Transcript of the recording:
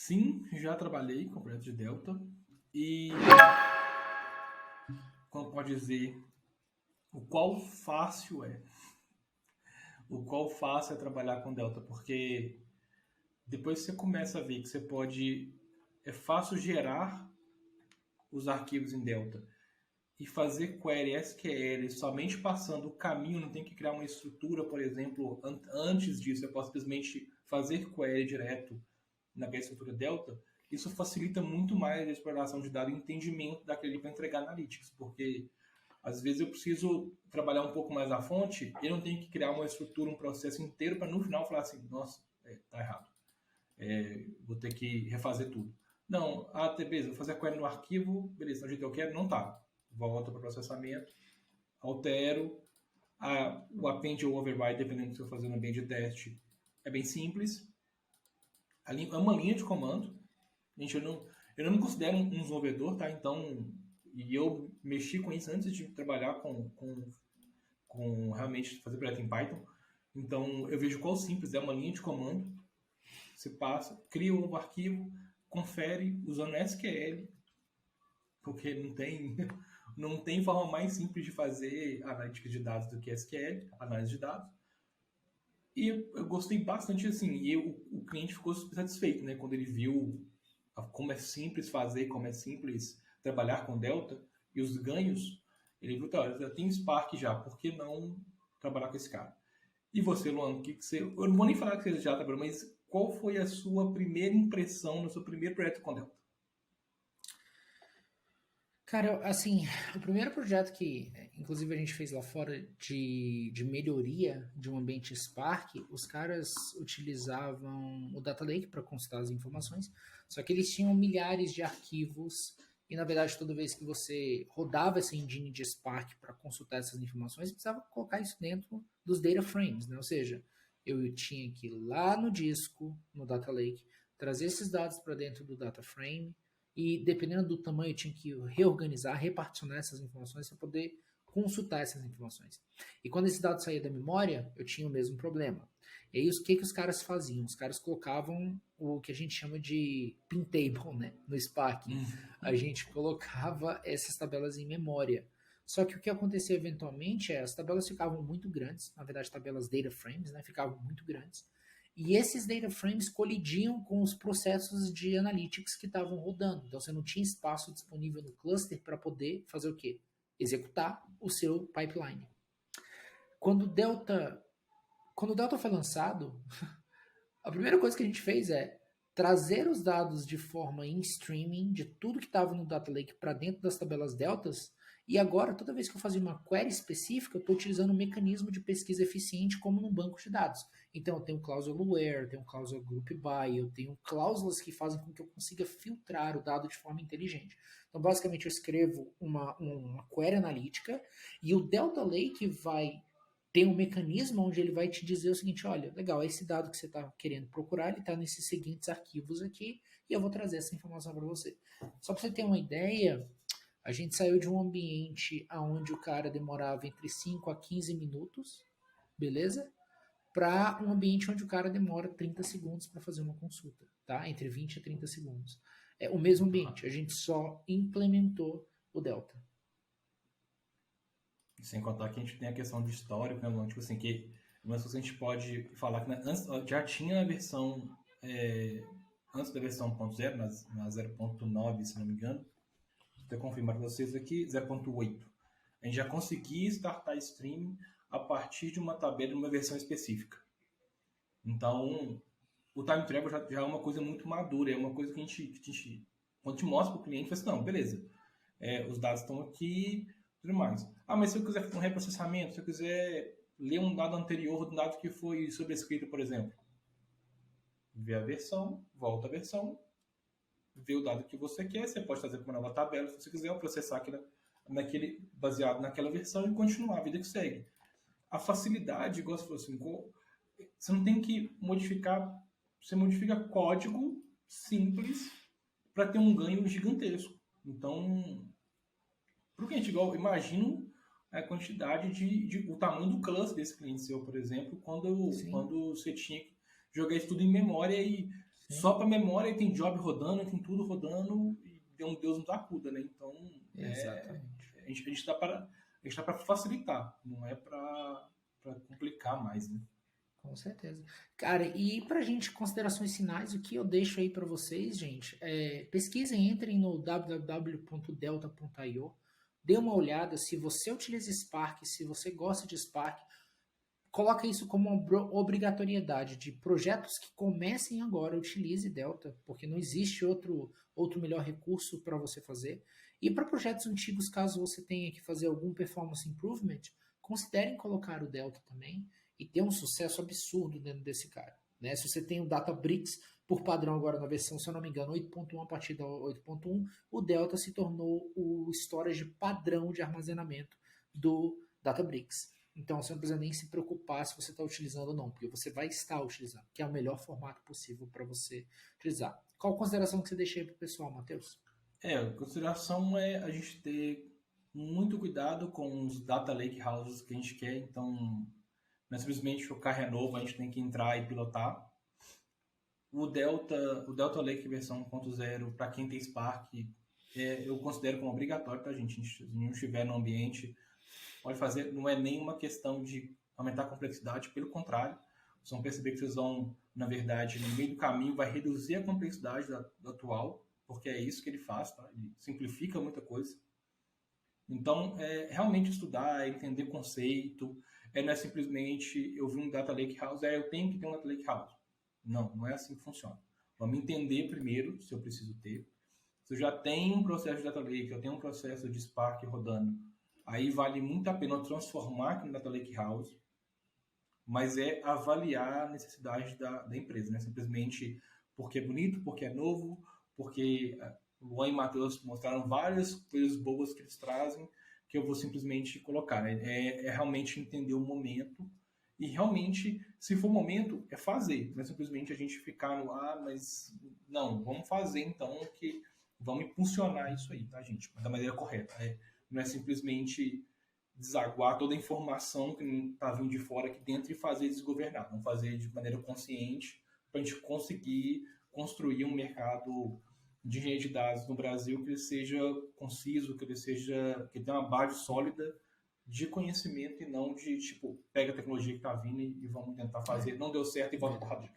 Sim, já trabalhei com projetos de Delta e, como pode dizer, o qual fácil é. O qual fácil é trabalhar com Delta, porque depois você começa a ver que você pode. É fácil gerar os arquivos em Delta e fazer query SQL somente passando o caminho, não tem que criar uma estrutura, por exemplo, antes disso, eu posso simplesmente fazer query direto naquela estrutura Delta. Isso facilita muito mais a exploração de dados e entendimento daquele para entregar analytics, porque às vezes eu preciso trabalhar um pouco mais a fonte e eu não tenho que criar uma estrutura, um processo inteiro para no final falar assim, nossa, tá errado, vou ter que refazer tudo. Não, beleza, vou fazer a query no arquivo, beleza, do jeito que eu quero, não tá. Volto para o processamento, altero, o append ou override, dependendo do que eu estou fazendo bem de teste, é bem simples. É uma linha de comando. Gente, eu não me considero um desenvolvedor, tá? Então, e eu mexi com isso antes de trabalhar com realmente fazer projeto em Python. Então, eu vejo qual simples é uma linha de comando. Você passa, cria um novo arquivo, confere usando SQL, porque não tem forma mais simples de fazer analítica de dados do que SQL, análise de dados. E eu gostei bastante assim, e o cliente ficou super satisfeito, né, quando ele viu como é simples fazer, como é simples trabalhar com Delta e os ganhos. Ele viu, tá, já tem Spark já, por que não trabalhar com esse cara? E você, Luan, eu não vou nem falar que você já trabalhou, mas qual foi a sua primeira impressão no seu primeiro projeto com Delta? Cara, assim, o primeiro projeto que, inclusive, a gente fez lá fora de melhoria de um ambiente Spark, os caras utilizavam o Data Lake para consultar as informações, só que eles tinham milhares de arquivos e, na verdade, toda vez que você rodava essa engine de Spark para consultar essas informações, você precisava colocar isso dentro dos data frames, né? Ou seja, eu tinha que ir lá no disco, no Data Lake, trazer esses dados para dentro do data frame, e dependendo do tamanho eu tinha que reorganizar, reparticionar essas informações para poder consultar essas informações. E quando esse dado saía da memória, eu tinha o mesmo problema. E aí, o que os caras faziam? Os caras colocavam o que a gente chama de pin table, né, no Spark. A gente colocava essas tabelas em memória. Só que o que acontecia eventualmente é as tabelas ficavam muito grandes, na verdade tabelas data frames, né, ficavam muito grandes. E esses data frames colidiam com os processos de analytics que estavam rodando. Então você não tinha espaço disponível no cluster para poder fazer o quê? Executar o seu pipeline. Quando o Delta, quando o Delta foi lançado, a primeira coisa que a gente fez é trazer os dados de forma em streaming de tudo que estava no Data Lake para dentro das tabelas deltas. E agora, toda vez que eu fazia uma query específica, eu estou utilizando um mecanismo de pesquisa eficiente como no banco de dados. Então, eu tenho cláusula where, eu tenho cláusula group by, eu tenho cláusulas que fazem com que eu consiga filtrar o dado de forma inteligente. Então, basicamente, eu escrevo uma query analítica e o Delta Lake vai tem um mecanismo onde ele vai te dizer o seguinte, olha, legal, esse dado que você está querendo procurar, ele está nesses seguintes arquivos aqui, e eu vou trazer essa informação para você. Só para você ter uma ideia, a gente saiu de um ambiente onde o cara demorava entre 5 a 15 minutos, beleza? Para um ambiente onde o cara demora 30 segundos para fazer uma consulta, tá? Entre 20 a 30 segundos. É o mesmo ambiente, a gente só implementou o Delta. Sem contar que a gente tem a questão de histórico, né? Tipo assim, que uma coisa que a gente pode falar que antes, já tinha a versão antes da versão 1.0, na 0.9, se não me engano, vou confirmar para vocês aqui, 0.8. A gente já conseguia startar streaming a partir de uma tabela de uma versão específica. Então, o time travel já é uma coisa muito madura, é uma coisa que a gente quando te mostra para o cliente, fala assim, não, beleza, os dados estão aqui, tudo mais. Ah, mas se eu quiser fazer um reprocessamento, se eu quiser ler um dado anterior do dado que foi sobrescrito, por exemplo, vê a versão, volta a versão, vê o dado que você quer, você pode fazer para uma nova tabela, se você quiser, ou processar baseado naquela versão e continuar a vida que segue. A facilidade, igual você falou assim, você não tem que modificar, você modifica código simples para ter um ganho gigantesco. Então, para o cliente, igual, imagino a quantidade o tamanho do cluster desse cliente seu, por exemplo, Sim. quando você tinha que jogar isso tudo em memória e Sim. só para memória e tem job rodando, e tem tudo rodando e Deus nos acuda, né? Então, Exatamente. a gente está para facilitar, não é para complicar mais, né? Com certeza. Cara, e pra gente, considerações finais, o que eu deixo aí pra vocês, gente, pesquisem, entrem no www.delta.io, dê uma olhada, se você utiliza Spark, se você gosta de Spark, coloca isso como uma obrigatoriedade de projetos que comecem agora, utilize Delta, porque não existe outro melhor recurso para você fazer. E para projetos antigos, caso você tenha que fazer algum performance improvement, considerem colocar o Delta também e ter um sucesso absurdo dentro desse cara. Né? Se você tem o Databricks por padrão agora na versão, se eu não me engano, 8.1 a partir da 8.1, o Delta se tornou o storage padrão de armazenamento do Databricks. Então você não precisa nem se preocupar se você está utilizando ou não, porque você vai estar utilizando, que é o melhor formato possível para você utilizar. Qual consideração que você deixa aí para o pessoal, Matheus? A consideração é a gente ter muito cuidado com os data lake houses que a gente quer, então não é simplesmente o carro é novo, a gente tem que entrar e pilotar. O Delta Lake versão 1.0, para quem tem Spark, eu considero como obrigatório para a gente. Se não estiver no ambiente, pode fazer, não é nenhuma questão de aumentar a complexidade, pelo contrário, vocês vão perceber que vocês vão, na verdade, no meio do caminho, vai reduzir a complexidade do atual, porque é isso que ele faz, tá? Ele simplifica muita coisa. Então, realmente estudar, entender conceito, não é simplesmente eu vi um Data Lake House, eu tenho que ter um Data Lake House. Não, não é assim que funciona. Vamos entender primeiro se eu preciso ter. Se eu já tenho um processo de Data Lake, eu tenho um processo de Spark rodando, aí vale muito a pena transformar aqui no Data Lake House, mas é avaliar a necessidade da empresa, né? Simplesmente porque é bonito, porque é novo, porque o Luan e o Matheus mostraram várias coisas boas que eles trazem, que eu vou simplesmente colocar, né? É realmente entender o momento e realmente, se for o momento, é fazer. Não é simplesmente a gente ficar no mas não, vamos fazer então, que vamos impulsionar isso aí, tá, gente? Da maneira correta. Não é simplesmente desaguar toda a informação que está vindo de fora aqui dentro e fazer desgovernar. Vamos fazer de maneira consciente para a gente conseguir construir um mercado de engenharia de dados no Brasil que ele seja conciso, que ele tenha uma base sólida de conhecimento e não de, tipo, pega a tecnologia que está vindo e vamos tentar fazer. Não deu certo e volta para o Hadoop.